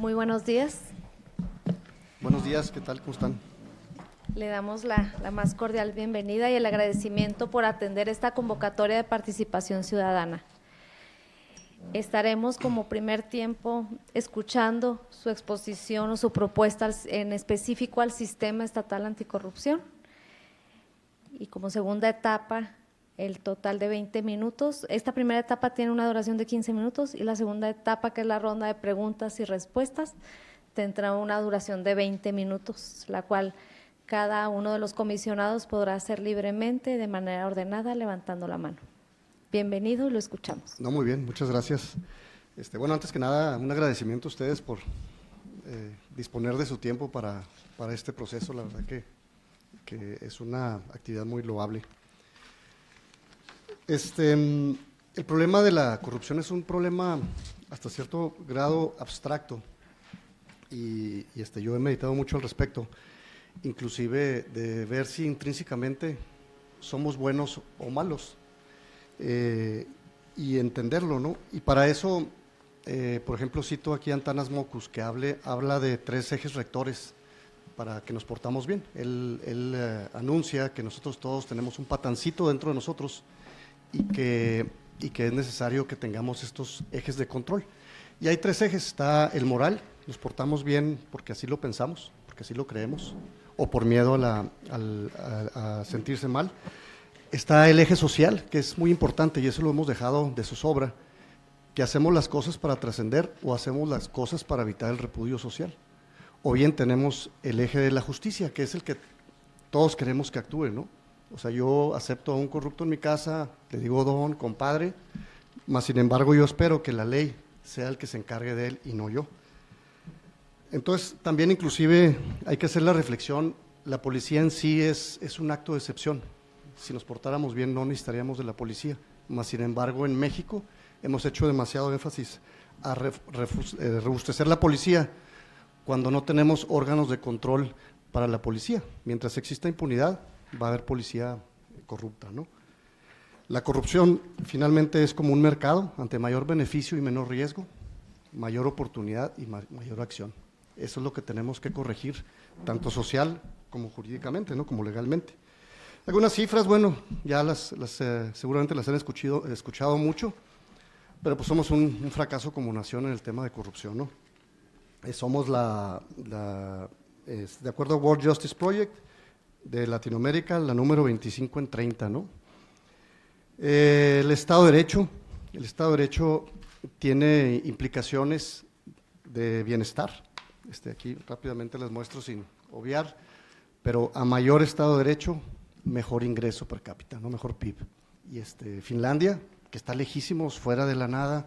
Muy buenos días. Buenos días, ¿qué tal? ¿Cómo están? Le damos la más cordial bienvenida y el agradecimiento por atender esta convocatoria de participación ciudadana. Estaremos como primer tiempo escuchando su exposición o su propuesta en específico al Sistema Estatal Anticorrupción. Y como segunda etapa, el total de 20 minutos. Esta primera etapa tiene una duración de 15 minutos y la segunda etapa, que es la ronda de preguntas y respuestas, tendrá una duración de 20 minutos, la cual cada uno de los comisionados podrá hacer libremente, de manera ordenada, levantando la mano. Bienvenido y lo escuchamos. No, muy bien, muchas gracias. Bueno, antes que nada, un agradecimiento a ustedes por disponer de su tiempo para este proceso. La verdad que es una actividad muy loable. El problema de la corrupción es un problema hasta cierto grado abstracto y yo he meditado mucho al respecto, inclusive de ver si intrínsecamente somos buenos o malos y entenderlo, ¿no? Y para eso, por ejemplo, cito aquí a Antanas Mockus, que habla de 3 ejes rectores para que nos portamos bien. Él anuncia que nosotros todos tenemos un patancito dentro de nosotros y que es necesario que tengamos estos ejes de control. Y hay 3 ejes: está el moral, nos portamos bien porque así lo pensamos, porque así lo creemos, o por miedo a sentirse mal. Está el eje social, que es muy importante y eso lo hemos dejado de zozobra, que hacemos las cosas para trascender o hacemos las cosas para evitar el repudio social. O bien tenemos el eje de la justicia, que es el que todos queremos que actúe, ¿no? O sea, yo acepto a un corrupto en mi casa, le digo don, compadre, mas sin embargo yo espero que la ley sea el que se encargue de él y no yo. Entonces, también inclusive hay que hacer la reflexión, la policía en sí es un acto de excepción. Si nos portáramos bien no necesitaríamos de la policía, mas sin embargo en México hemos hecho demasiado énfasis a robustecer la policía cuando no tenemos órganos de control para la policía. Mientras exista impunidad, va a haber policía corrupta, ¿no? La corrupción finalmente es como un mercado: ante mayor beneficio y menor riesgo, mayor oportunidad y mayor acción. Eso es lo que tenemos que corregir, tanto social como jurídicamente, ¿no? Como legalmente. Algunas cifras, bueno, ya seguramente las han escuchado mucho, pero pues somos un fracaso como nación en el tema de corrupción, ¿no? Somos de acuerdo a World Justice Project, de Latinoamérica, la número 25 en 30, ¿no? El Estado de Derecho tiene implicaciones de bienestar. Aquí rápidamente les muestro sin obviar, pero a mayor Estado de Derecho, mejor ingreso per cápita, ¿no? Mejor PIB. Y Finlandia, que está lejísimos, fuera de la nada,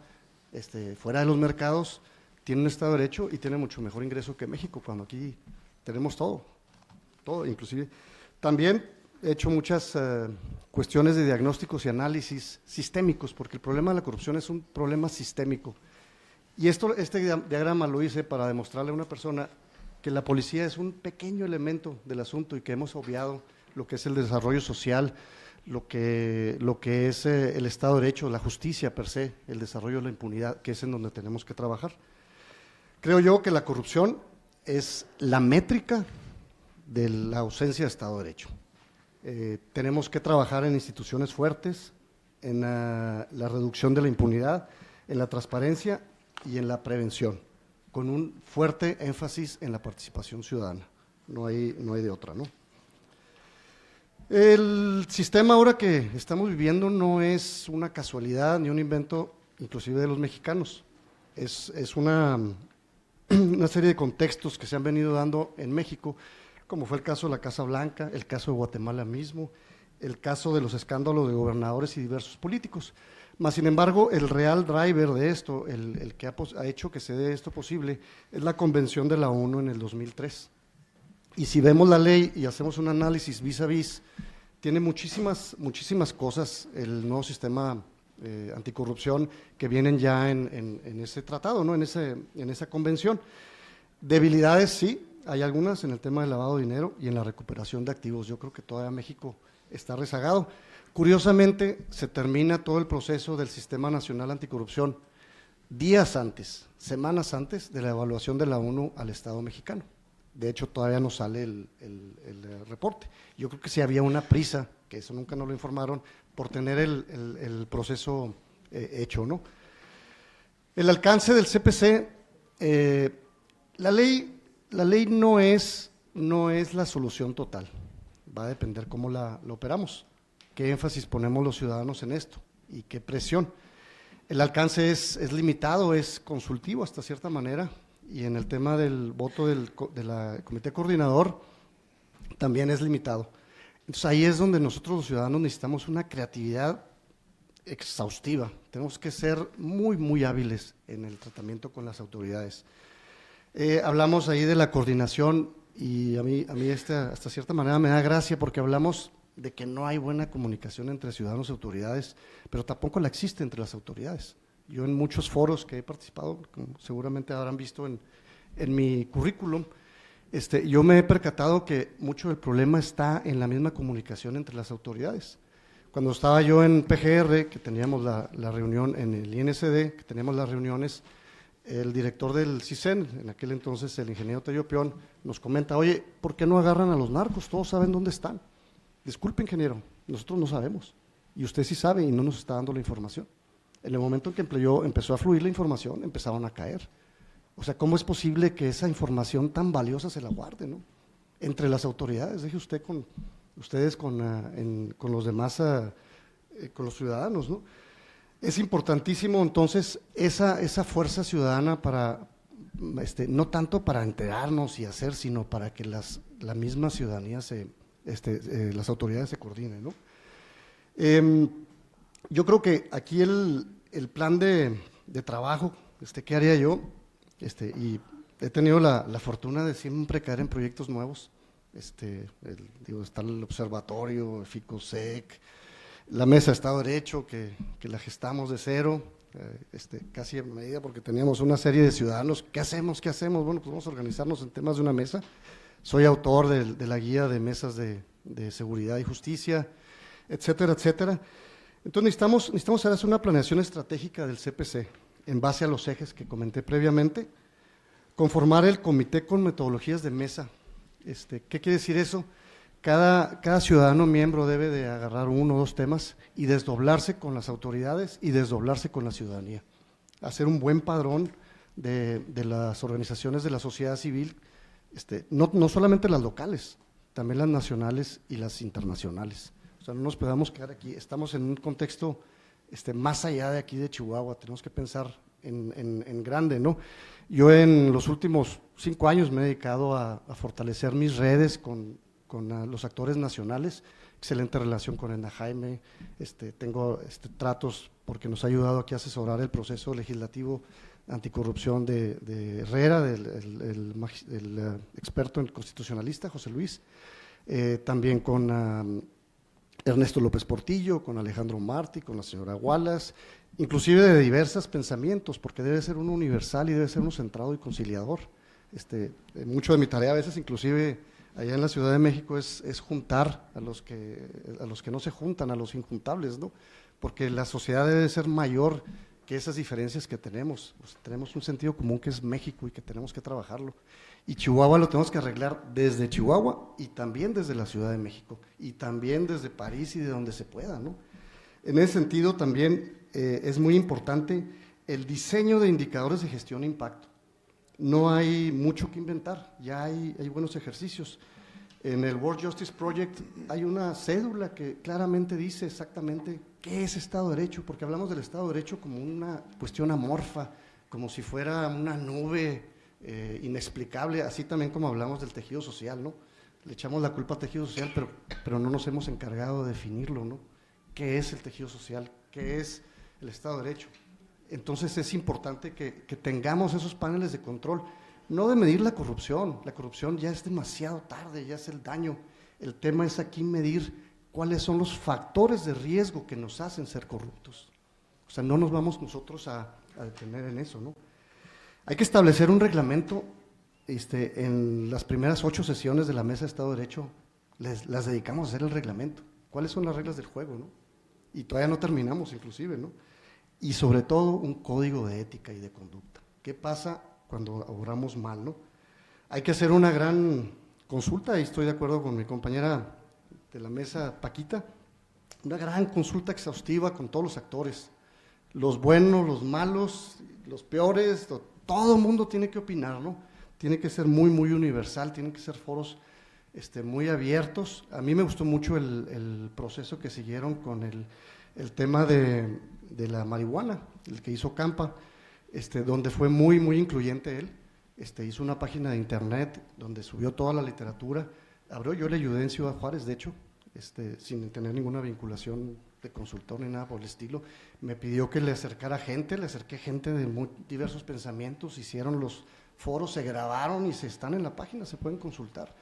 fuera de los mercados, tiene un Estado de Derecho y tiene mucho mejor ingreso que México, cuando aquí tenemos todo inclusive. También he hecho muchas cuestiones de diagnósticos y análisis sistémicos, porque el problema de la corrupción es un problema sistémico. Y este diagrama lo hice para demostrarle a una persona que la policía es un pequeño elemento del asunto y que hemos obviado lo que es el desarrollo social, lo que es el Estado de Derecho, la justicia per se, el desarrollo de la impunidad, que es en donde tenemos que trabajar. Creo yo que la corrupción es la métrica de la ausencia de Estado de Derecho. Tenemos que trabajar en instituciones fuertes, en la reducción de la impunidad, en la transparencia y en la prevención, con un fuerte énfasis en la participación ciudadana. No hay de otra, ¿no? El sistema ahora que estamos viviendo no es una casualidad ni un invento inclusive de los mexicanos. Es una serie de contextos que se han venido dando en México, como fue el caso de la Casa Blanca, el caso de Guatemala mismo, el caso de los escándalos de gobernadores y diversos políticos. Mas, sin embargo, el real driver de esto, el que ha hecho que se dé esto posible, es la Convención de la ONU en el 2003. Y si vemos la ley y hacemos un análisis vis a vis, tiene muchísimas cosas el nuevo sistema anticorrupción que vienen ya en ese tratado, ¿no? en esa convención. Debilidades sí, hay algunas en el tema del lavado de dinero y en la recuperación de activos. Yo creo que todavía México está rezagado. Curiosamente, se termina todo el proceso del Sistema Nacional Anticorrupción días antes, semanas antes de la evaluación de la ONU al Estado mexicano. De hecho, todavía no sale el reporte. Yo creo que sí había una prisa, que eso nunca nos lo informaron, por tener el proceso hecho, ¿no? El alcance del CPC, la ley no es la solución total, va a depender cómo la operamos, qué énfasis ponemos los ciudadanos en esto y qué presión. El alcance es limitado, es consultivo hasta cierta manera, y en el tema del voto del comité coordinador también es limitado. Entonces ahí es donde nosotros los ciudadanos necesitamos una creatividad exhaustiva, tenemos que ser muy, muy hábiles en el tratamiento con las autoridades. Hablamos ahí de la coordinación y a mí hasta cierta manera me da gracia porque hablamos de que no hay buena comunicación entre ciudadanos y autoridades, pero tampoco la existe entre las autoridades. Yo en muchos foros que he participado, como seguramente habrán visto en mi currículum, yo me he percatado que mucho del problema está en la misma comunicación entre las autoridades. Cuando estaba yo en PGR, que teníamos la reunión en el INSD, que teníamos las reuniones, el director del CISEN, en aquel entonces el ingeniero Tello Peón, nos comenta, oye, ¿por qué no agarran a los narcos? Todos saben dónde están. Disculpe, ingeniero, nosotros no sabemos, y usted sí sabe y no nos está dando la información. En el momento en que empezó a fluir la información, empezaron a caer. O sea, ¿cómo es posible que esa información tan valiosa se la guarde, ¿no? Entre las autoridades, deje usted ustedes con los demás, con los ciudadanos, ¿no? Es importantísimo entonces esa fuerza ciudadana para, no tanto para enterarnos y hacer, sino para que la misma ciudadanía las autoridades se coordinen, ¿no? Yo creo que aquí el plan de trabajo, ¿qué haría yo? Y he tenido la fortuna de siempre caer en proyectos nuevos. Está el observatorio, el FICOSEC, la mesa de Estado de Derecho, que la gestamos de cero, casi en medida porque teníamos una serie de ciudadanos. ¿Qué hacemos? Bueno, pues vamos a organizarnos en temas de una mesa. Soy autor de la guía de mesas de seguridad y justicia, etcétera, etcétera. Entonces necesitamos hacer una planeación estratégica del CPC en base a los ejes que comenté previamente, conformar el comité con metodologías de mesa. ¿Qué quiere decir eso? Cada ciudadano miembro debe de agarrar uno o dos temas y desdoblarse con las autoridades y desdoblarse con la ciudadanía. Hacer un buen padrón de las organizaciones de la sociedad civil, no solamente las locales, también las nacionales y las internacionales. O sea, no nos podamos quedar aquí, estamos en un contexto más allá de aquí de Chihuahua, tenemos que pensar en grande, ¿no? Yo en los últimos 5 años me he dedicado a fortalecer mis redes con los actores nacionales, excelente relación con Ena Jaime, tengo tratos porque nos ha ayudado aquí a asesorar el proceso legislativo anticorrupción de Herrera, el experto en constitucionalista, José Luis, también con Ernesto López Portillo, con Alejandro Martí, con la señora Wallace, inclusive de diversos pensamientos, porque debe ser uno universal y debe ser uno centrado y conciliador. Mucho de mi tarea a veces, inclusive allá en la Ciudad de México, es juntar a los que no se juntan, a los injuntables, ¿no? Porque la sociedad debe ser mayor que esas diferencias que tenemos. Pues tenemos un sentido común que es México y que tenemos que trabajarlo. Y Chihuahua lo tenemos que arreglar desde Chihuahua y también desde la Ciudad de México y también desde París y de donde se pueda, ¿no? En ese sentido también es muy importante el diseño de indicadores de gestión e impacto. No hay mucho que inventar, ya hay buenos ejercicios. En el World Justice Project hay una cédula que claramente dice exactamente qué es Estado de Derecho, porque hablamos del Estado de Derecho como una cuestión amorfa, como si fuera una nube inexplicable, así también como hablamos del tejido social, ¿no? Le echamos la culpa al tejido social, pero no nos hemos encargado de definirlo, ¿no? ¿Qué es el tejido social? ¿Qué es el Estado de Derecho? Entonces es importante que tengamos esos paneles de control, no de medir la corrupción ya es demasiado tarde, ya es el daño. El tema es aquí medir cuáles son los factores de riesgo que nos hacen ser corruptos. O sea, no nos vamos nosotros a detener en eso, ¿no? Hay que establecer un reglamento, en las primeras 8 sesiones de la Mesa de Estado de Derecho, las dedicamos a hacer el reglamento. ¿Cuáles son las reglas del juego, no? Y todavía no terminamos, inclusive, ¿no? y sobre todo un código de ética y de conducta. ¿Qué pasa cuando obramos mal, no? Hay que hacer una gran consulta, y estoy de acuerdo con mi compañera de la mesa, Paquita, una gran consulta exhaustiva con todos los actores, los buenos, los malos, los peores, todo el mundo tiene que opinar, ¿no? Tiene que ser muy, muy universal, tienen que ser foros muy abiertos. A mí me gustó mucho el proceso que siguieron con el tema de la marihuana, el que hizo Campa, donde fue muy, muy incluyente él. Hizo una página de internet donde subió toda la literatura. Yo le ayudé en Ciudad Juárez, de hecho, sin tener ninguna vinculación de consultor ni nada por el estilo. Me pidió que le acercara gente, le acerqué gente de muy diversos pensamientos, hicieron los foros, se grabaron y se están en la página, se pueden consultar.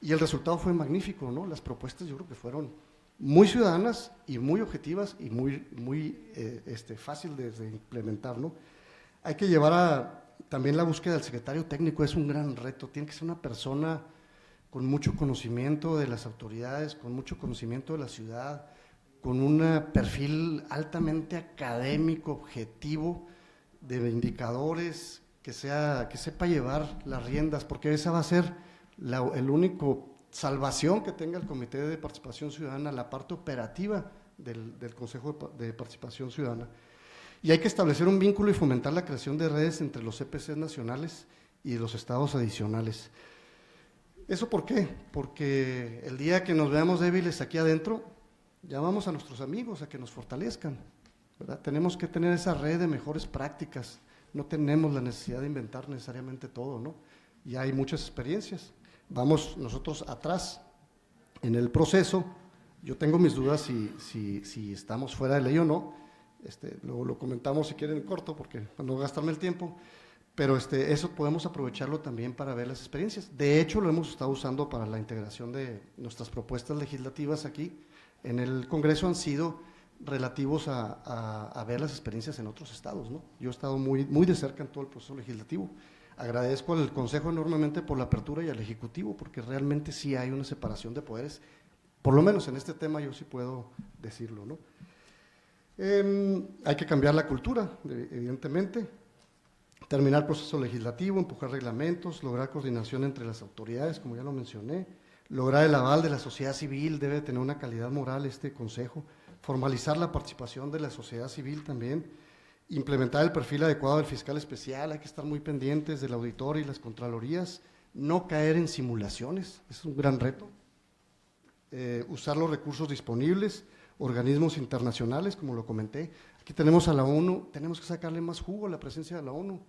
Y el resultado fue magnífico, ¿no? Las propuestas yo creo que fueron muy ciudadanas y muy objetivas y muy, muy fácil de implementar, ¿no? Hay que llevar también la búsqueda del secretario técnico, es un gran reto, tiene que ser una persona con mucho conocimiento de las autoridades, con mucho conocimiento de la ciudad, con un perfil altamente académico, objetivo, de indicadores, que sepa llevar las riendas, porque esa va a ser el único salvación que tenga el Comité de Participación Ciudadana, la parte operativa del Consejo de Participación Ciudadana. Y hay que establecer un vínculo y fomentar la creación de redes entre los CPCs nacionales y los estados adicionales. ¿Eso por qué? Porque el día que nos veamos débiles aquí adentro, llamamos a nuestros amigos a que nos fortalezcan, ¿verdad? Tenemos que tener esa red de mejores prácticas, no tenemos la necesidad de inventar necesariamente todo, ¿no? Ya hay muchas experiencias, vamos nosotros atrás en el proceso. Yo tengo mis dudas si estamos fuera de ley o no. Luego lo comentamos si quieren en corto, porque para no gastarme el tiempo, pero eso podemos aprovecharlo también para ver las experiencias. De hecho, lo hemos estado usando para la integración de nuestras propuestas legislativas aquí en el Congreso, han sido relativos a ver las experiencias en otros estados, ¿no? Yo he estado muy, muy de cerca en todo el proceso legislativo. Agradezco al Consejo enormemente por la apertura y al Ejecutivo, porque realmente sí hay una separación de poderes, por lo menos en este tema yo sí puedo decirlo, ¿no? Hay que cambiar la cultura, evidentemente, terminar el proceso legislativo, empujar reglamentos, lograr coordinación entre las autoridades, como ya lo mencioné, lograr el aval de la sociedad civil, debe tener una calidad moral este consejo, formalizar la participación de la sociedad civil también, implementar el perfil adecuado del fiscal especial, hay que estar muy pendientes del auditor y las contralorías, no caer en simulaciones, es un gran reto, usar los recursos disponibles, organismos internacionales, como lo comenté. Aquí tenemos a la ONU, tenemos que sacarle más jugo a la presencia de la ONU.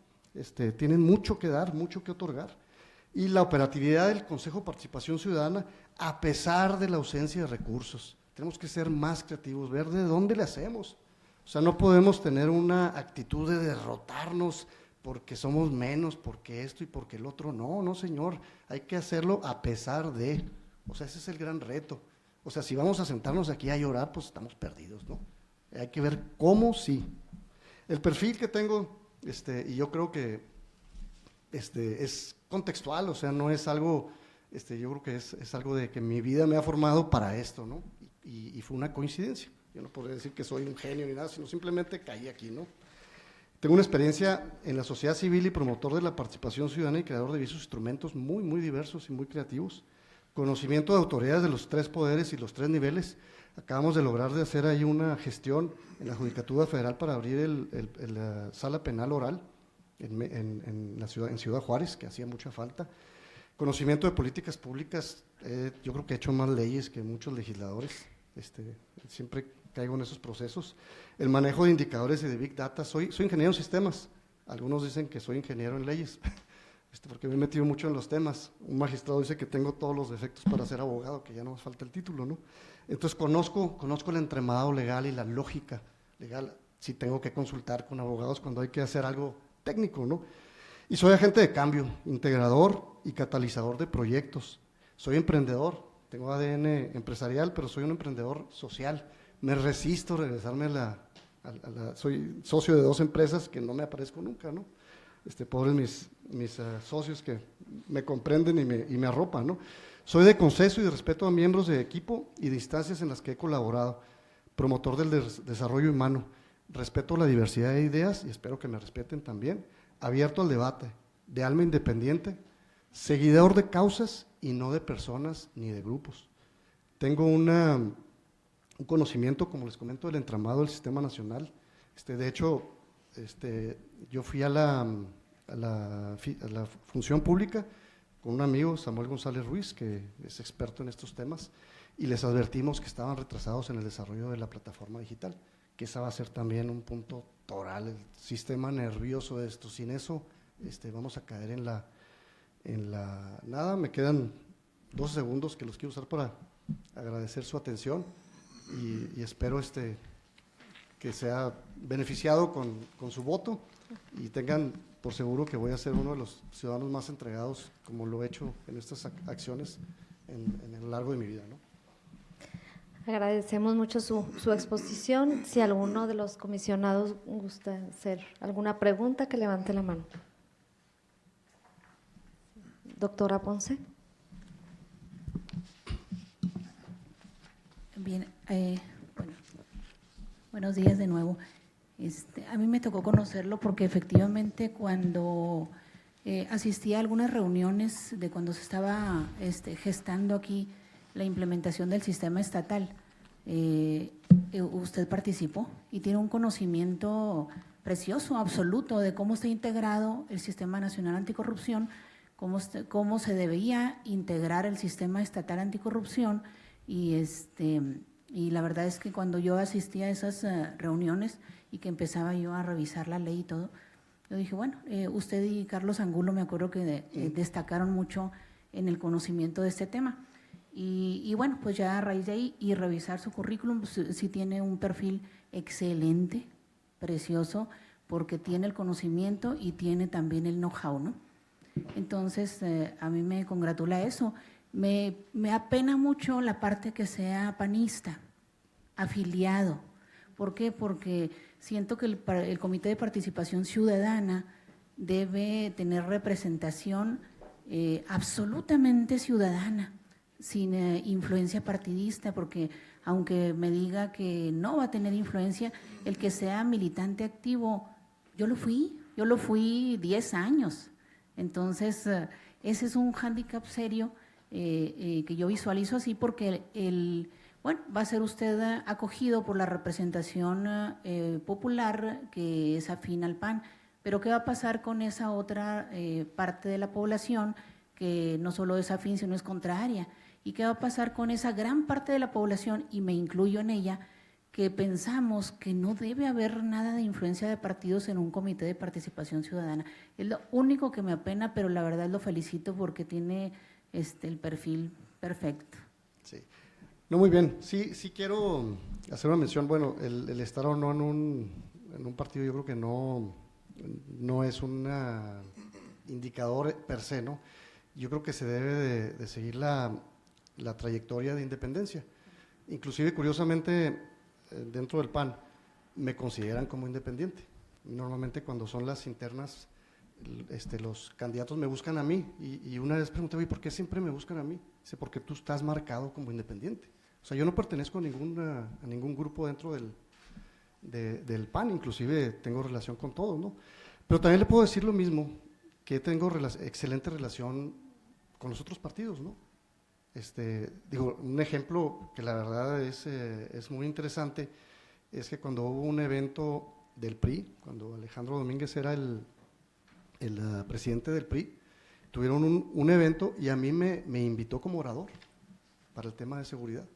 Tienen mucho que dar, mucho que otorgar. Y la operatividad del Consejo de Participación Ciudadana, a pesar de la ausencia de recursos. Tenemos que ser más creativos, ver de dónde le hacemos. O sea, no podemos tener una actitud de derrotarnos porque somos menos, porque esto y porque el otro. No, no, señor, hay que hacerlo a pesar de. O sea, ese es el gran reto. O sea, si vamos a sentarnos aquí a llorar, pues estamos perdidos, ¿no? Hay que ver cómo sí. El perfil que tengo, y yo creo que es contextual, o sea, no es algo, yo creo que es algo de que mi vida me ha formado para esto, ¿no? Y fue una coincidencia. Yo no podría decir que soy un genio ni nada, sino simplemente caí aquí, ¿no? Tengo una experiencia en la sociedad civil y promotor de la participación ciudadana y creador de diversos instrumentos muy, muy diversos y muy creativos. Conocimiento de autoridades de los 3 poderes y los 3 niveles. Acabamos de lograr de hacer ahí una gestión en la Judicatura Federal para abrir la sala penal oral en Ciudad Juárez, que hacía mucha falta. Conocimiento de políticas públicas, yo creo que he hecho más leyes que muchos legisladores, siempre caigo en esos procesos. El manejo de indicadores y de Big Data, soy ingeniero en sistemas, algunos dicen que soy ingeniero en leyes, porque me he metido mucho en los temas. Un magistrado dice que tengo todos los defectos para ser abogado, que ya no me falta el título, ¿no? Entonces conozco el entramado legal y la lógica legal, si tengo que consultar con abogados cuando hay que hacer algo técnico, ¿no? Y soy agente de cambio, integrador y catalizador de proyectos. Soy emprendedor, tengo ADN empresarial, pero soy un emprendedor social. Me resisto a regresarme soy socio de 2 empresas que no me aparezco nunca, ¿no? Pobres mis socios que me comprenden y me arropan, ¿no? Soy de consenso y de respeto a miembros de equipo y de instancias en las que he colaborado, promotor del desarrollo humano. respeto la diversidad de ideas y espero que me respeten también, abierto al debate, de alma independiente, seguidor de causas y no de personas ni de grupos. Tengo un conocimiento, como les comento, del entramado del sistema nacional. De hecho, yo fui a la función pública con un amigo, Samuel González Ruiz, que es experto en estos temas, y les advertimos que estaban retrasados en el desarrollo de la plataforma digital, que esa va a ser también un punto toral, el sistema nervioso de esto. Sin eso vamos a caer en la… Nada, me quedan 12 segundos que los quiero usar para agradecer su atención y espero que sea beneficiado con su voto y tengan por seguro que voy a ser uno de los ciudadanos más entregados, como lo he hecho en estas acciones en el largo de mi vida, ¿no? Agradecemos mucho su exposición. Si alguno de los comisionados gusta hacer alguna pregunta, que levante la mano. Doctora Ponce. Bien, bueno, buenos días de nuevo. A mí me tocó conocerlo porque efectivamente cuando asistí a algunas reuniones de cuando se estaba gestando aquí la implementación del sistema estatal, usted participó y tiene un conocimiento precioso, absoluto, de cómo está integrado el Sistema Nacional Anticorrupción, cómo se debía integrar el Sistema Estatal Anticorrupción y la verdad es que cuando yo asistía a esas reuniones y que empezaba yo a revisar la ley y todo, yo dije, bueno, usted y Carlos Angulo me acuerdo que destacaron mucho en el conocimiento de este tema. Y bueno, pues ya a raíz de ahí y revisar su currículum, pues, sí tiene un perfil excelente, precioso, porque tiene el conocimiento y tiene también el know-how, ¿no? Entonces, a mí me congratula eso. Me apena mucho la parte que sea panista, afiliado. ¿Por qué? Porque siento que el Comité de Participación Ciudadana debe tener representación absolutamente ciudadana, sin influencia partidista, porque aunque me diga que no va a tener influencia, el que sea militante activo, yo lo fui 10 años. Entonces, ese es un hándicap serio que yo visualizo así, porque bueno, va a ser usted acogido por la representación popular que es afín al PAN, pero ¿qué va a pasar con esa otra parte de la población que no solo es afín, sino es contraria? ¿Y qué va a pasar con esa gran parte de la población, y me incluyo en ella, que pensamos que no debe haber nada de influencia de partidos en un comité de participación ciudadana? Es lo único que me apena, pero la verdad lo felicito porque tiene el perfil perfecto. Sí. No, muy bien. Sí quiero hacer una mención. Bueno, el estar o no en un partido yo creo que no es un indicador per se, ¿no? Yo creo que se debe de seguir la trayectoria de independencia. Inclusive, curiosamente, dentro del PAN me consideran como independiente. Normalmente cuando son las internas, los candidatos me buscan a mí y una vez pregunté, oye, ¿por qué siempre me buscan a mí? Dice, porque tú estás marcado como independiente. O sea, yo no pertenezco a ningún grupo dentro del PAN, inclusive tengo relación con todos, ¿no? Pero también le puedo decir lo mismo, que tengo excelente relación con los otros partidos, ¿no? Digo, un ejemplo que la verdad es muy interesante es que cuando hubo un evento del PRI, cuando Alejandro Domínguez era el presidente del PRI, tuvieron un evento y a mí me invitó como orador para el tema de seguridad.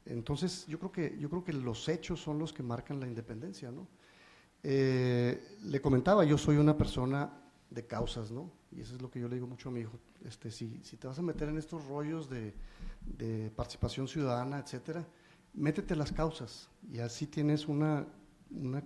Entonces, yo creo que los hechos son los que marcan la independencia, ¿no? Le comentaba, yo soy una persona de causas, ¿no? Y eso es lo que yo le digo mucho a mi hijo. Si te vas a meter en estos rollos de participación ciudadana, etcétera, métete a las causas y así tienes una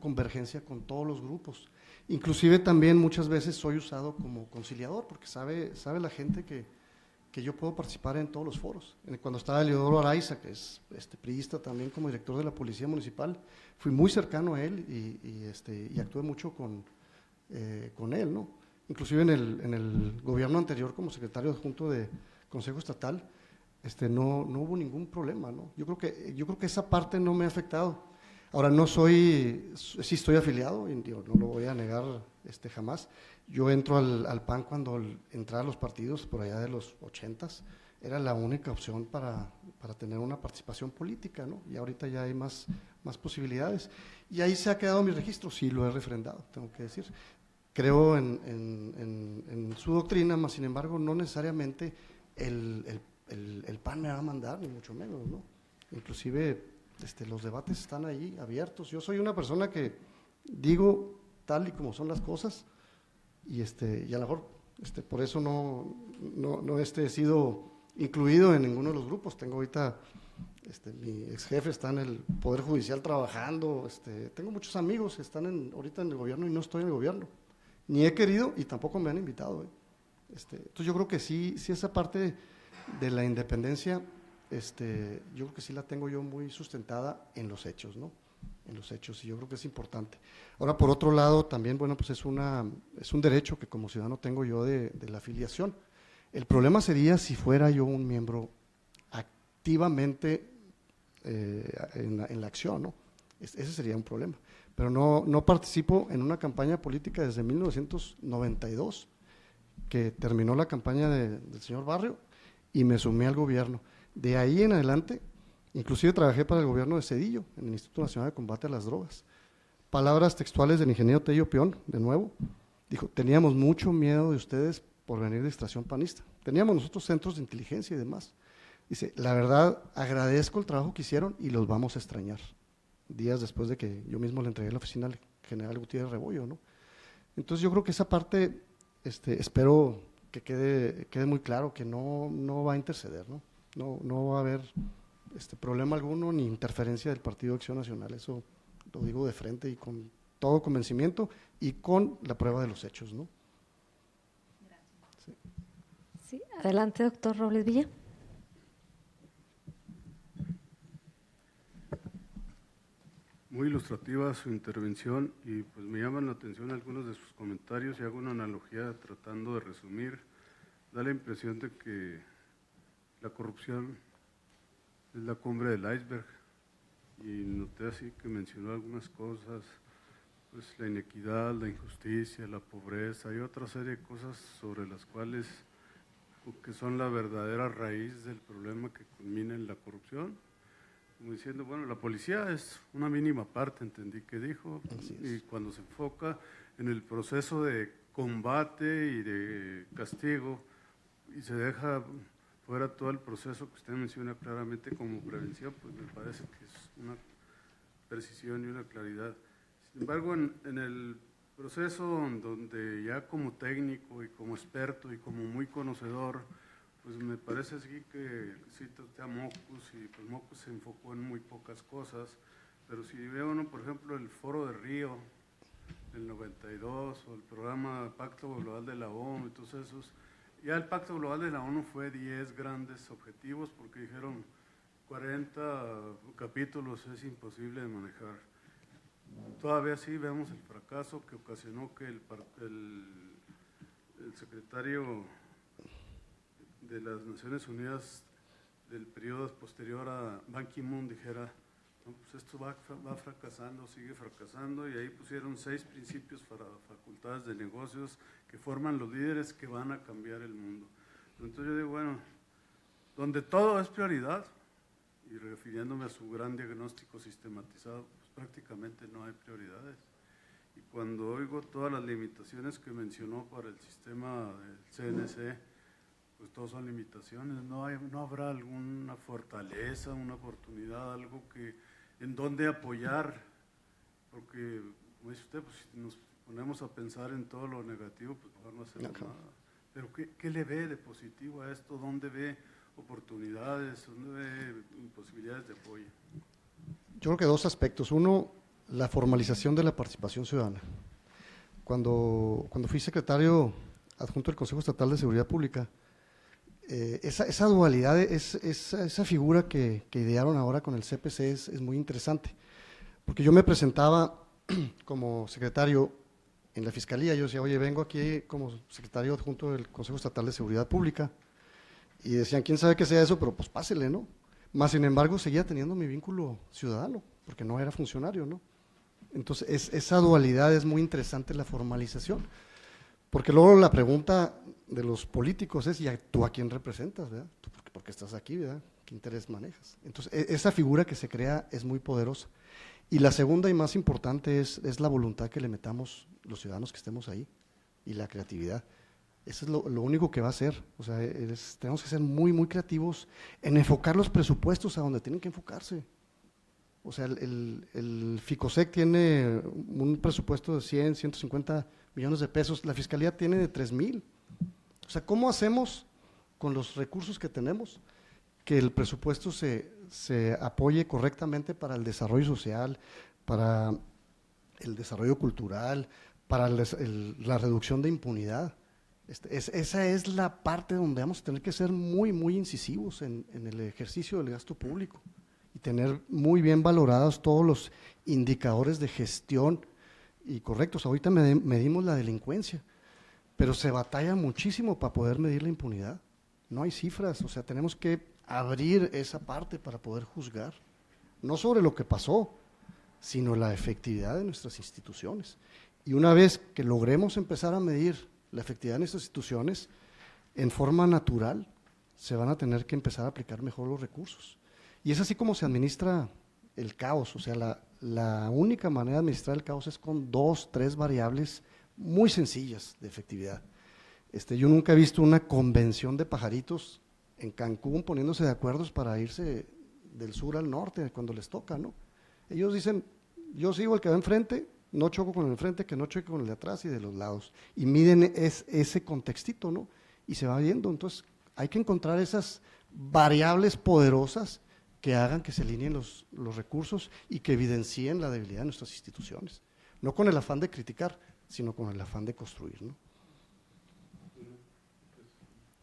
convergencia con todos los grupos. Inclusive también muchas veces soy usado como conciliador, porque sabe la gente que yo puedo participar en todos los foros. Cuando estaba Eleodoro Araiza, que es priista también como director de la Policía Municipal, fui muy cercano a él y actué mucho con él, ¿no? Inclusive en el gobierno anterior como secretario adjunto de Consejo Estatal, no hubo ningún problema, ¿no? Yo creo que esa parte no me ha afectado. Ahora, no soy, sí estoy afiliado, y digo, no lo voy a negar jamás. Yo entro al PAN cuando entraba a los partidos por allá de los 80s, era la única opción para tener una participación política, ¿no? Y ahorita ya hay más posibilidades. Y ahí se ha quedado mi registro, sí lo he refrendado, tengo que decir. Creo en su doctrina, mas sin embargo no necesariamente el PAN me va a mandar, ni mucho menos, ¿no? Inclusive los debates están ahí abiertos. Yo soy una persona que digo tal y como son las cosas y a lo mejor por eso no he sido incluido en ninguno de los grupos. Tengo ahorita, mi ex jefe está en el Poder Judicial trabajando, tengo muchos amigos que están ahorita en el gobierno y no estoy en el gobierno, ni he querido y tampoco me han invitado. Entonces yo creo que sí esa parte de la independencia, yo creo que sí la tengo yo muy sustentada en los hechos, ¿no? En los hechos, y yo creo que es importante. Ahora, por otro lado, también, bueno, pues es un derecho que como ciudadano tengo yo de la afiliación. El problema sería si fuera yo un miembro activamente en la acción, ¿no? Ese sería un problema. Pero no participo en una campaña política desde 1992, que terminó la campaña del señor Barrio y me sumé al gobierno. De ahí en adelante, inclusive trabajé para el gobierno de Zedillo, en el Instituto Nacional de Combate a las Drogas. Palabras textuales del ingeniero Tello Peón, de nuevo, dijo: teníamos mucho miedo de ustedes por venir de extracción panista. Teníamos nosotros centros de inteligencia y demás. Dice, la verdad, agradezco el trabajo que hicieron y los vamos a extrañar. Días después de que yo mismo le entregué la oficina al general Gutiérrez Rebollo, ¿no? Entonces yo creo que esa parte, espero que quede muy claro que no va a interceder, ¿no? No va a haber problema alguno ni interferencia del Partido de Acción Nacional. Eso lo digo de frente y con todo convencimiento y con la prueba de los hechos, ¿no? Sí, adelante, doctor Robles Villa. Muy ilustrativa su intervención y pues me llaman la atención algunos de sus comentarios y hago una analogía tratando de resumir. Da la impresión de que la corrupción es la cumbre del iceberg y noté así que mencionó algunas cosas, pues la inequidad, la injusticia, la pobreza y otra serie de cosas sobre las cuales que son la verdadera raíz del problema que culmina en la corrupción. Como diciendo, bueno, la policía es una mínima parte, entendí que dijo, y cuando se enfoca en el proceso de combate y de castigo y se deja fuera todo el proceso que usted menciona claramente como prevención, pues me parece que es una precisión y una claridad. Sin embargo, en el proceso donde ya como técnico y como experto y como muy conocedor, pues me parece así que cita usted a Mockus y pues Mockus se enfocó en muy pocas cosas, pero si ve uno, por ejemplo, el Foro de Río del 92 o el programa Pacto Global de la ONU y todos esos, ya el Pacto Global de la ONU fue 10 grandes objetivos porque dijeron 40 capítulos es imposible de manejar. Todavía sí vemos el fracaso que ocasionó que el secretario de las Naciones Unidas del periodo posterior a Ban Ki-moon dijera, no, pues esto va fracasando, sigue fracasando, y ahí pusieron 6 principios para facultades de negocios que forman los líderes que van a cambiar el mundo. Entonces yo digo, bueno, donde todo es prioridad, y refiriéndome a su gran diagnóstico sistematizado, pues prácticamente no hay prioridades. Y cuando oigo todas las limitaciones que mencionó para el sistema del CNC, pues todos son limitaciones, no habrá alguna fortaleza, una oportunidad, algo en donde apoyar, porque, como dice usted, pues si nos ponemos a pensar en todo lo negativo, pues mejor no hacemos nada. Pero ¿qué le ve de positivo a esto? ¿Dónde ve oportunidades? ¿Dónde ve posibilidades de apoyo? Yo creo que 2 aspectos. Uno, la formalización de la participación ciudadana. Cuando fui secretario adjunto del Consejo Estatal de Seguridad Pública, esa dualidad, esa figura que idearon ahora con el CPC es muy interesante, porque yo me presentaba como secretario en la Fiscalía, yo decía, oye, vengo aquí como secretario adjunto del Consejo Estatal de Seguridad Pública, y decían, quién sabe qué sea eso, pero pues pásele, ¿no? Más sin embargo, seguía teniendo mi vínculo ciudadano, porque no era funcionario, ¿no? Entonces, esa dualidad es muy interesante, la formalización, porque luego la pregunta de los políticos es, ¿y tú a quién representas, verdad? ¿Tú por qué estás aquí, verdad? ¿Qué interés manejas? Entonces, esa figura que se crea es muy poderosa. Y la segunda y más importante es la voluntad que le metamos los ciudadanos que estemos ahí, y la creatividad. Eso es lo único que va a hacer. O sea, tenemos que ser muy, muy creativos en enfocar los presupuestos a donde tienen que enfocarse. O sea, el FICOSEC tiene un presupuesto de 100, 150 millones de pesos, la Fiscalía tiene de 3,000. O sea, ¿cómo hacemos con los recursos que tenemos que el presupuesto se apoye correctamente para el desarrollo social, para el desarrollo cultural, para la reducción de impunidad? Esa es la parte donde vamos a tener que ser muy, muy incisivos en el ejercicio del gasto público y tener muy bien valorados todos los indicadores de gestión y correctos. Ahorita medimos la delincuencia, pero se batalla muchísimo para poder medir la impunidad. No hay cifras, o sea, tenemos que abrir esa parte para poder juzgar, no sobre lo que pasó, sino la efectividad de nuestras instituciones. Y una vez que logremos empezar a medir la efectividad de nuestras instituciones, en forma natural, se van a tener que empezar a aplicar mejor los recursos. Y es así como se administra el caos, o sea, la única manera de administrar el caos es con 2, 3 variables muy sencillas de efectividad. Yo nunca he visto una convención de pajaritos en Cancún poniéndose de acuerdo para irse del sur al norte cuando les toca, ¿no? Ellos dicen, yo sigo el que va enfrente, no choco con el enfrente, que no choque con el de atrás y de los lados. Y miden ese contextito, ¿no? Y se va viendo. Entonces, hay que encontrar esas variables poderosas que hagan que se alineen los recursos y que evidencien la debilidad de nuestras instituciones. No con el afán de criticar, sino con el afán de construir, ¿no?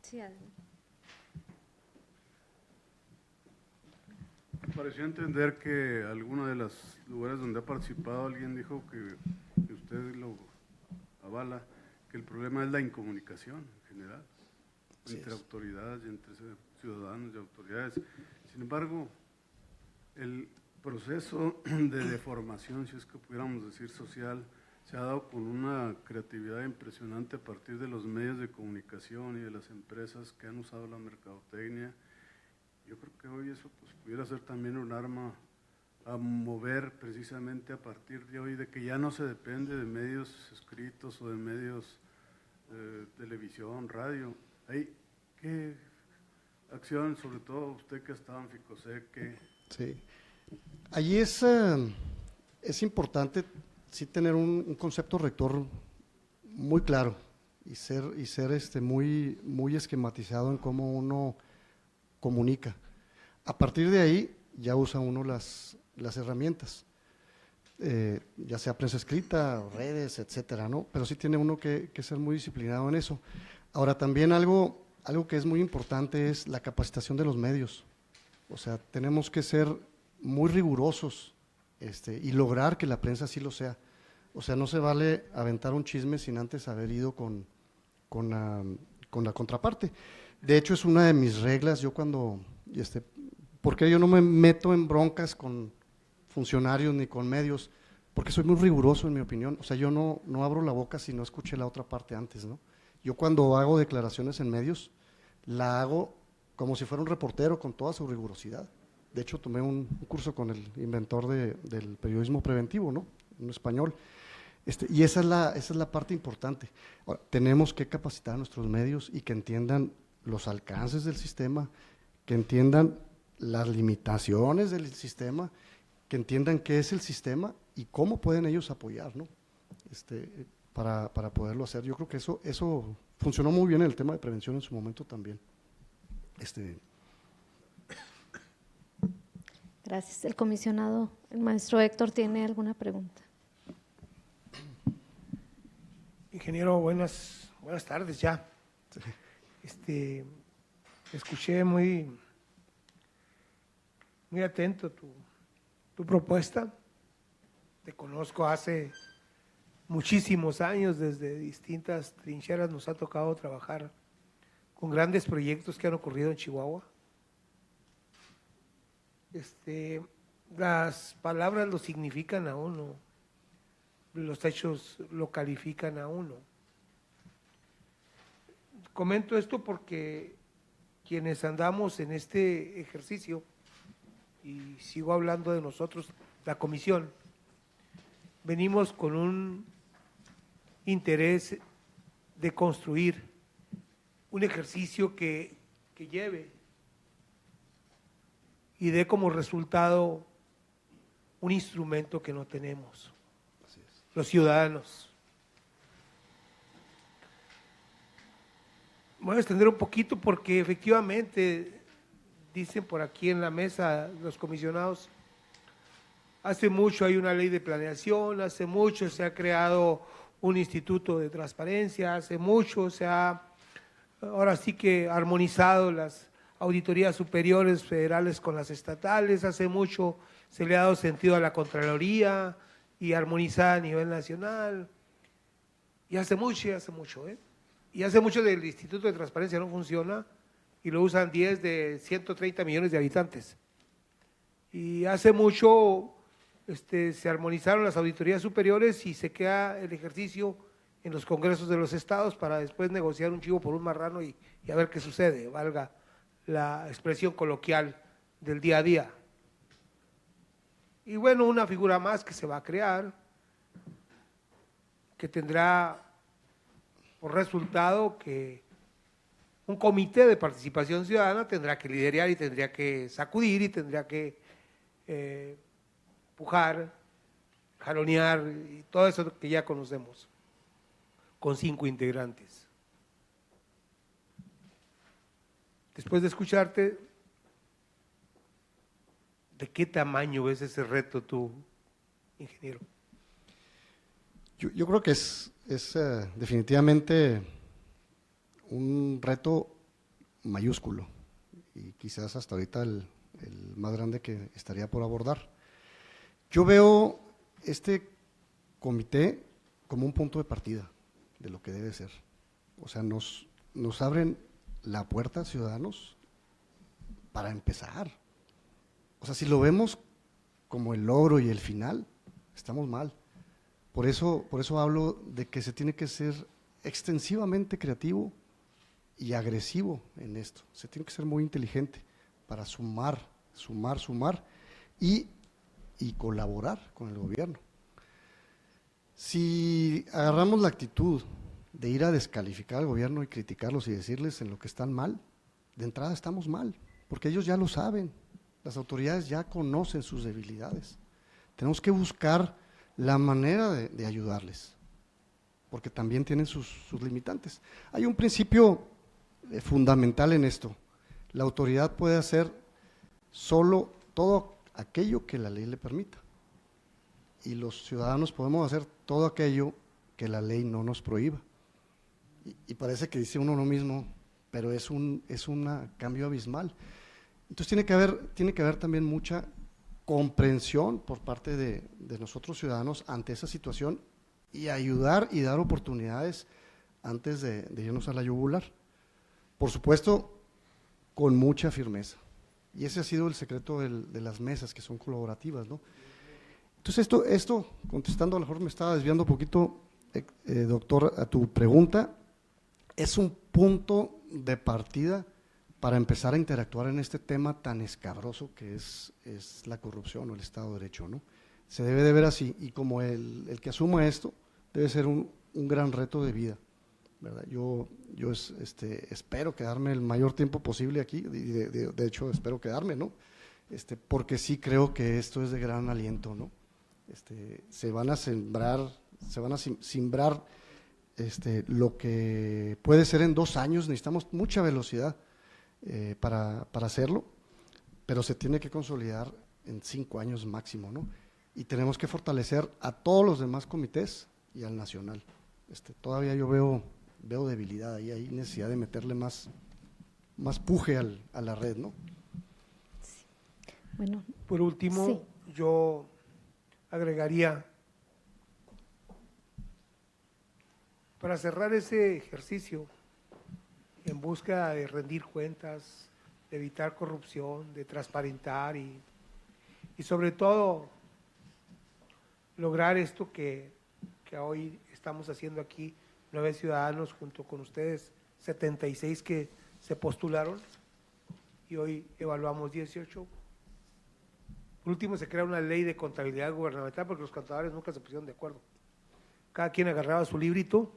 Sí, Me pareció entender que alguno de los lugares donde ha participado alguien dijo que usted lo avala, que el problema es la incomunicación en general, entre autoridades y entre ciudadanos y autoridades. Sin embargo, el proceso de deformación, si es que pudiéramos decir social, se ha dado con una creatividad impresionante a partir de los medios de comunicación y de las empresas que han usado la mercadotecnia. Yo creo que hoy eso pues, pudiera ser también un arma a mover precisamente a partir de hoy, de que ya no se depende de medios escritos o de medios televisión, radio. ¿Qué acción, sobre todo usted que ha estado en FICOSEC? Sí, allí es importante sí tener un concepto rector muy claro y ser muy, muy esquematizado en cómo uno comunica. A partir de ahí ya usa uno las herramientas, ya sea prensa escrita, redes, etcétera, ¿no? Pero sí tiene uno que ser muy disciplinado en eso. Ahora también algo que es muy importante es la capacitación de los medios. O sea, tenemos que ser muy rigurosos y lograr que la prensa sí lo sea. O sea, no se vale aventar un chisme sin antes haber ido con la contraparte. De hecho, es una de mis reglas. Yo cuando, porque yo no me meto en broncas con funcionarios ni con medios, porque soy muy riguroso en mi opinión. O sea, yo no abro la boca si no escuché la otra parte antes, ¿no? Yo cuando hago declaraciones en medios, la hago como si fuera un reportero con toda su rigurosidad. De hecho, tomé un curso con el inventor del periodismo preventivo, ¿no? En español. Y esa es la parte importante. Ahora, tenemos que capacitar a nuestros medios y que entiendan los alcances del sistema, que entiendan las limitaciones del sistema, que entiendan qué es el sistema y cómo pueden ellos apoyar, ¿no? Para poderlo hacer. Yo creo que eso funcionó muy bien en el tema de prevención en su momento también. Gracias. El comisionado, el maestro Héctor, ¿tiene alguna pregunta? Ingeniero, buenas tardes ya. Escuché muy atento tu propuesta. Te conozco hace muchísimos años, desde distintas trincheras nos ha tocado trabajar con grandes proyectos que han ocurrido en Chihuahua. las palabras lo significan a uno, los hechos lo califican a uno. Comento esto porque quienes andamos en este ejercicio, y sigo hablando de nosotros, la comisión, venimos con un interés de construir un ejercicio que lleve y dé como resultado un instrumento que no tenemos, los ciudadanos. Voy a extender un poquito porque efectivamente, dicen por aquí en la mesa los comisionados, hace mucho hay una ley de planeación, hace mucho se ha creado un instituto de transparencia, hace mucho se ha, ahora sí que armonizado las auditorías superiores federales con las estatales, hace mucho se le ha dado sentido a la Contraloría y armonizada a nivel nacional, y hace mucho, y hace mucho del Instituto de Transparencia no funciona y lo usan 10 de 130 millones de habitantes. Y hace mucho se armonizaron las auditorías superiores y se queda el ejercicio en los congresos de los estados para después negociar un chivo por un marrano y a ver qué sucede, valga la expresión coloquial del día a día. Y bueno, una figura más que se va a crear, que tendrá por resultado que un comité de participación ciudadana tendrá que liderar y tendría que sacudir y tendría que empujar, jalonear y todo eso que ya conocemos, con 5 integrantes. Después de escucharte, ¿de qué tamaño ves ese reto tú, ingeniero? Yo creo que es definitivamente un reto mayúsculo y quizás hasta ahorita el más grande que estaría por abordar. Yo veo este comité como un punto de partida de lo que debe ser. O sea, nos abren la puerta, ciudadanos, para empezar. O sea, si lo vemos como el logro y el final, estamos mal. Por eso hablo de que se tiene que ser extensivamente creativo y agresivo en esto. Se tiene que ser muy inteligente para sumar y colaborar con el gobierno. Si agarramos la actitud de ir a descalificar al gobierno y criticarlos y decirles en lo que están mal, de entrada estamos mal, porque ellos ya lo saben, las autoridades ya conocen sus debilidades. Tenemos que buscar la manera de ayudarles, porque también tienen sus limitantes. Hay un principio fundamental en esto: la autoridad puede hacer solo todo aquello que la ley le permita, y los ciudadanos podemos hacer todo aquello que la ley no nos prohíba. Y parece que dice uno lo mismo, pero es un cambio abismal. Entonces tiene que haber también mucha comprensión por parte de nosotros ciudadanos ante esa situación y ayudar y dar oportunidades antes de irnos a la yugular. Por supuesto, con mucha firmeza. Y ese ha sido el secreto de las mesas, que son colaborativas, ¿no? Entonces esto, contestando, a lo mejor me estaba desviando un poquito, doctor, a tu pregunta, es un punto de partida para empezar a interactuar en este tema tan escabroso que es la corrupción o el Estado de Derecho, ¿no? Se debe de ver así, y como el que asuma esto debe ser un gran reto de vida, ¿verdad? Yo espero quedarme el mayor tiempo posible aquí, y de hecho espero quedarme, ¿no? Porque sí creo que esto es de gran aliento, ¿no? Se van a simbrar lo que puede ser en 2 años. Necesitamos mucha velocidad para hacerlo, pero se tiene que consolidar en 5 años máximo, ¿no? Y tenemos que fortalecer a todos los demás comités y al nacional. Todavía yo veo debilidad ahí, hay necesidad de meterle más puje a la red, ¿no? Sí. Bueno, por último, sí. Yo agregaría, para cerrar ese ejercicio en busca de rendir cuentas, de evitar corrupción, de transparentar y y sobre todo lograr esto que hoy estamos haciendo aquí, 9 ciudadanos junto con ustedes, 76 que se postularon y hoy evaluamos 18. Por último, se crea una ley de contabilidad gubernamental porque los contadores nunca se pusieron de acuerdo. Cada quien agarraba su librito,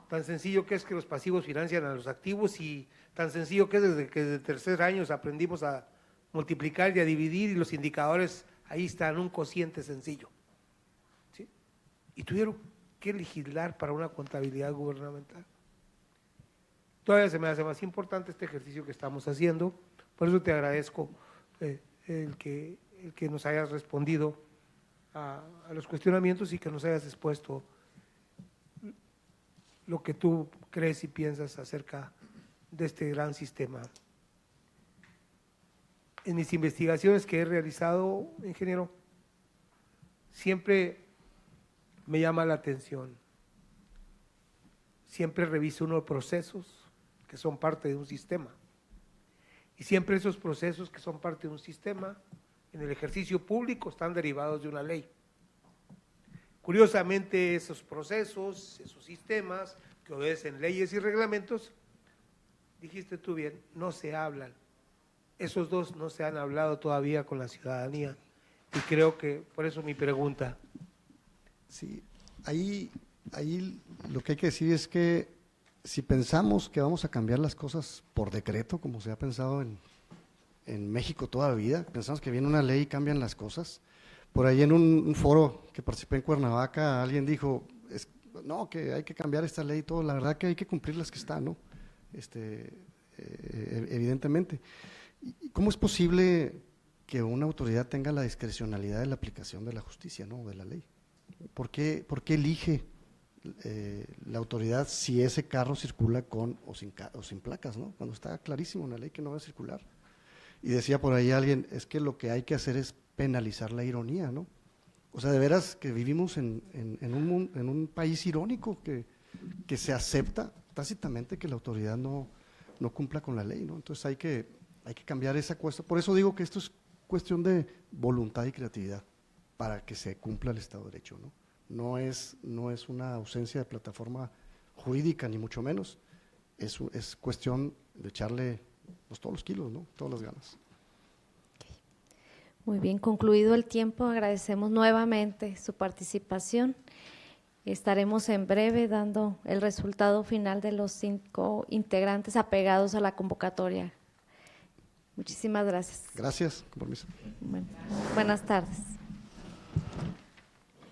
tan sencillo que es que los pasivos financian a los activos y tan sencillo que es desde que desde tercer año aprendimos a multiplicar y a dividir y los indicadores ahí están, un cociente sencillo. ¿Sí? Y tuvieron que legislar para una contabilidad gubernamental. Todavía se me hace más importante este ejercicio que estamos haciendo, por eso te agradezco el que nos hayas respondido a los cuestionamientos y que nos hayas expuesto lo que tú crees y piensas acerca de este gran sistema. En mis investigaciones que he realizado, ingeniero, siempre me llama la atención, siempre reviso unos procesos que son parte de un sistema. Y siempre esos procesos que son parte de un sistema, en el ejercicio público, están derivados de una ley. Curiosamente, esos procesos, esos sistemas que obedecen leyes y reglamentos, dijiste tú bien, no se hablan. Esos dos no se han hablado todavía con la ciudadanía. Y creo que, por eso mi pregunta. Sí, ahí lo que hay que decir es que si pensamos que vamos a cambiar las cosas por decreto, como se ha pensado en México toda la vida, pensamos que viene una ley y cambian las cosas. Por ahí en un foro que participé en Cuernavaca, alguien dijo, no, que hay que cambiar esta ley y todo, la verdad que hay que cumplir las que están, ¿no? Evidentemente. ¿Y cómo es posible que una autoridad tenga la discrecionalidad de la aplicación de la justicia, ¿no? De la ley? ¿Por qué elige la autoridad si ese carro circula con o sin placas, ¿no? Cuando está clarísimo en la ley que no va a circular. Y decía por ahí alguien, es que lo que hay que hacer es penalizar la ironía, ¿no? O sea, de veras que vivimos en un país irónico que se acepta tácitamente que la autoridad no cumpla con la ley, ¿no? Entonces hay que cambiar esa cuestión. Por eso digo que esto es cuestión de voluntad y creatividad para que se cumpla el Estado de Derecho, ¿no? No es una ausencia de plataforma jurídica, ni mucho menos. Es cuestión de echarle pues, todos los kilos, ¿no? Todas las ganas. Muy bien, concluido el tiempo, agradecemos nuevamente su participación. Estaremos en breve dando el resultado final de los 5 integrantes apegados a la convocatoria. Muchísimas gracias. Gracias, con permiso. Bueno, buenas tardes.